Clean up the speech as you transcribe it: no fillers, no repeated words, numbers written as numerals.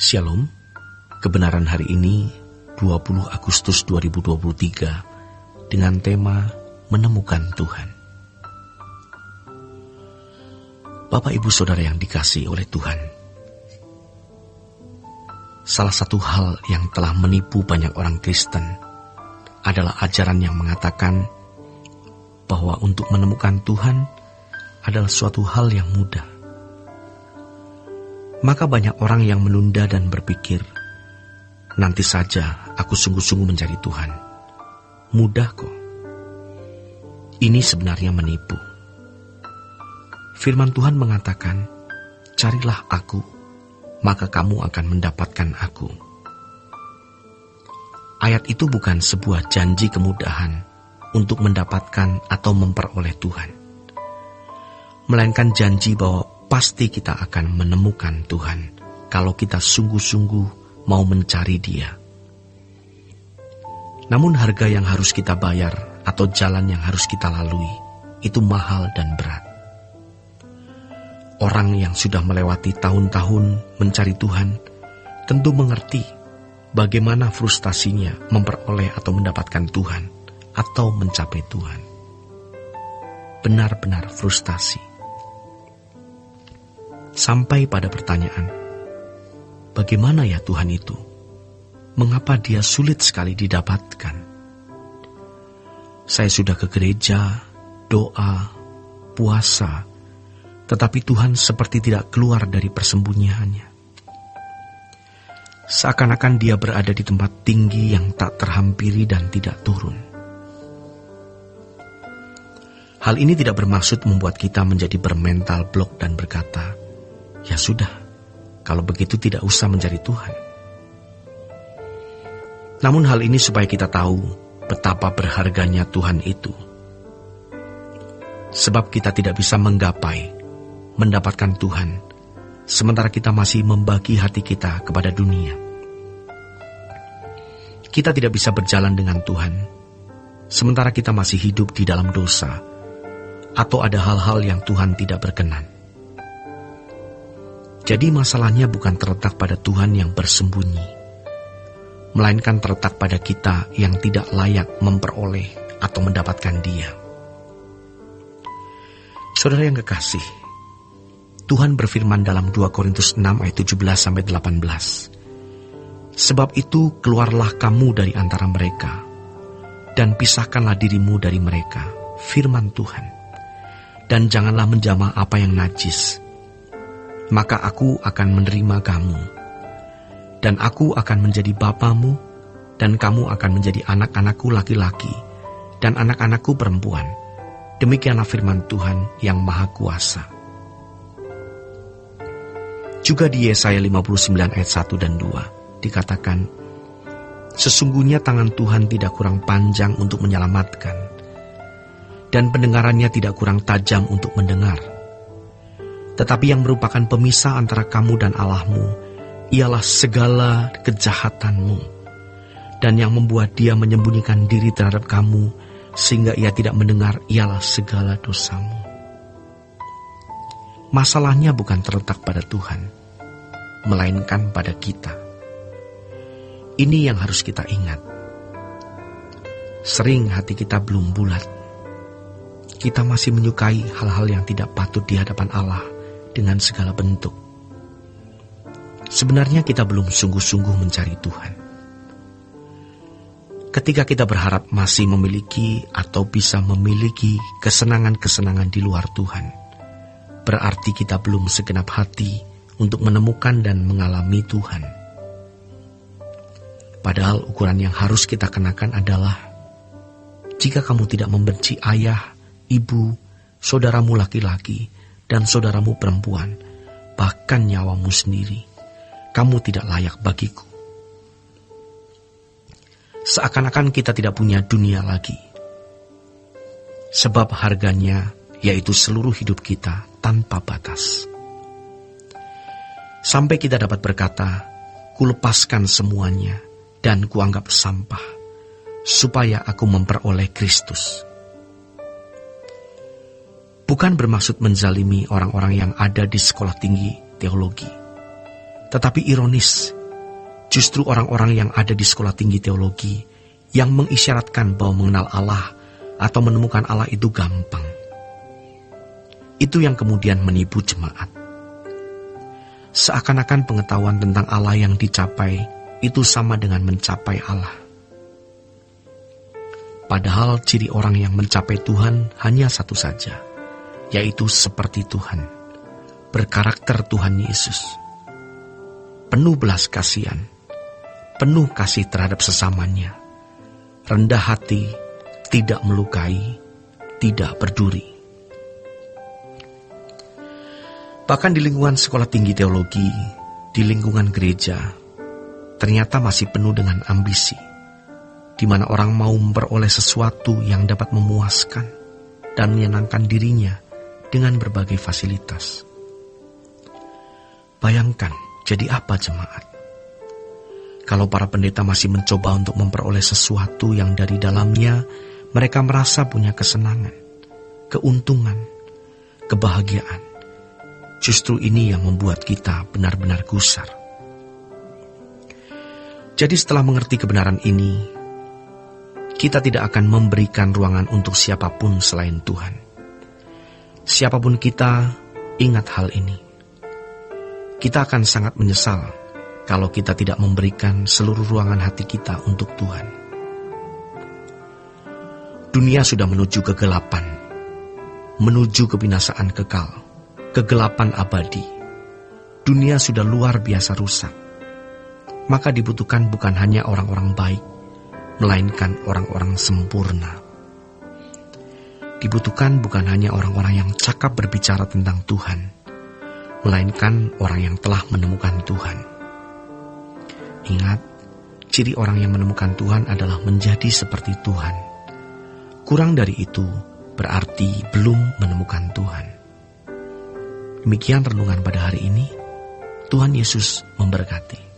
Shalom, kebenaran hari ini 20 Agustus 2023 dengan tema Menemukan Tuhan. Bapak Ibu Saudara yang dikasihi oleh Tuhan, salah satu hal yang telah menipu banyak orang Kristen adalah ajaran yang mengatakan bahwa untuk menemukan Tuhan adalah suatu hal yang mudah. Maka banyak orang yang menunda dan berpikir, nanti saja aku sungguh-sungguh mencari Tuhan. Mudah kok. Ini sebenarnya menipu. Firman Tuhan mengatakan, carilah aku, maka kamu akan mendapatkan aku. Ayat itu bukan sebuah janji kemudahan untuk mendapatkan atau memperoleh Tuhan, melainkan janji bahwa pasti kita akan menemukan Tuhan kalau kita sungguh-sungguh mau mencari Dia. Namun harga yang harus kita bayar atau jalan yang harus kita lalui itu mahal dan berat. Orang yang sudah melewati tahun-tahun mencari Tuhan tentu mengerti bagaimana frustasinya memperoleh atau mendapatkan Tuhan atau mencapai Tuhan. Benar-benar frustasi. Sampai pada pertanyaan, bagaimana ya Tuhan itu? Mengapa Dia sulit sekali didapatkan? Saya sudah ke gereja, doa, puasa, tetapi Tuhan seperti tidak keluar dari persembunyiannya. Seakan-akan Dia berada di tempat tinggi yang tak terhampiri dan tidak turun. Hal ini tidak bermaksud membuat kita menjadi bermental blok dan berkata, ya sudah, kalau begitu tidak usah mencari Tuhan. Namun hal ini supaya kita tahu betapa berharganya Tuhan itu. Sebab kita tidak bisa menggapai, mendapatkan Tuhan, sementara kita masih membagi hati kita kepada dunia. Kita tidak bisa berjalan dengan Tuhan, sementara kita masih hidup di dalam dosa, atau ada hal-hal yang Tuhan tidak berkenan. Jadi masalahnya bukan terletak pada Tuhan yang bersembunyi, melainkan terletak pada kita yang tidak layak memperoleh atau mendapatkan Dia. Saudara yang kekasih, Tuhan berfirman dalam 2 Korintus 6 ayat 17-18. Sebab itu keluarlah kamu dari antara mereka, dan pisahkanlah dirimu dari mereka, firman Tuhan. Dan janganlah menjamah apa yang najis, maka aku akan menerima kamu, dan aku akan menjadi bapamu, dan kamu akan menjadi anak-anakku laki-laki, dan anak-anakku perempuan. Demikianlah firman Tuhan yang Maha Kuasa. Juga di Yesaya 59 ayat 1 dan 2 dikatakan, sesungguhnya tangan Tuhan tidak kurang panjang untuk menyelamatkan, dan pendengarannya tidak kurang tajam untuk mendengar. Tetapi yang merupakan pemisah antara kamu dan Allahmu ialah segala kejahatanmu, dan yang membuat Dia menyembunyikan diri terhadap kamu sehingga Ia tidak mendengar ialah segala dosamu. Masalahnya bukan terletak pada Tuhan, melainkan pada kita. Ini yang harus kita ingat. Sering hati kita belum bulat. Kita masih menyukai hal-hal yang tidak patut di hadapan Allah dengan segala bentuk. Sebenarnya kita belum sungguh-sungguh mencari Tuhan. Ketika kita berharap masih memiliki atau bisa memiliki kesenangan-kesenangan di luar Tuhan, berarti kita belum segenap hati untuk menemukan dan mengalami Tuhan. Padahal ukuran yang harus kita kenakan adalah, jika kamu tidak membenci ayah, ibu, saudaramu laki-laki, dan saudaramu perempuan, bahkan nyawamu sendiri, kamu tidak layak bagiku. Seakan-akan kita tidak punya dunia lagi. Sebab harganya yaitu seluruh hidup kita tanpa batas. Sampai kita dapat berkata, kulepaskan semuanya dan kuanggap sampah, supaya aku memperoleh Kristus. Bukan bermaksud menzalimi orang-orang yang ada di sekolah tinggi teologi. Tetapi ironis, justru orang-orang yang ada di sekolah tinggi teologi yang mengisyaratkan bahwa mengenal Allah atau menemukan Allah itu gampang. Itu yang kemudian menipu jemaat. Seakan-akan pengetahuan tentang Allah yang dicapai itu sama dengan mencapai Allah. Padahal ciri orang yang mencapai Tuhan hanya satu saja, yaitu seperti Tuhan, berkarakter Tuhan Yesus. Penuh belas kasihan, penuh kasih terhadap sesamanya, rendah hati, tidak melukai, tidak berduri. Bahkan di lingkungan sekolah tinggi teologi, di lingkungan gereja, ternyata masih penuh dengan ambisi, di mana orang mau memperoleh sesuatu yang dapat memuaskan dan menyenangkan dirinya dengan berbagai fasilitas. Bayangkan, jadi apa jemaat? Kalau para pendeta masih mencoba untuk memperoleh sesuatu yang dari dalamnya mereka merasa punya kesenangan, keuntungan, kebahagiaan. Justru ini yang membuat kita benar-benar gusar. Jadi setelah mengerti kebenaran ini, kita tidak akan memberikan ruangan untuk siapapun selain Tuhan. Siapapun kita, ingat hal ini. Kita akan sangat menyesal kalau kita tidak memberikan seluruh ruangan hati kita untuk Tuhan. Dunia sudah menuju kegelapan, menuju kebinasaan kekal, kegelapan abadi. Dunia sudah luar biasa rusak. Maka dibutuhkan bukan hanya orang-orang baik, melainkan orang-orang sempurna. Dibutuhkan bukan hanya orang-orang yang cakap berbicara tentang Tuhan, melainkan orang yang telah menemukan Tuhan. Ingat, ciri orang yang menemukan Tuhan adalah menjadi seperti Tuhan. Kurang dari itu berarti belum menemukan Tuhan. Demikian renungan pada hari ini. Tuhan Yesus memberkati.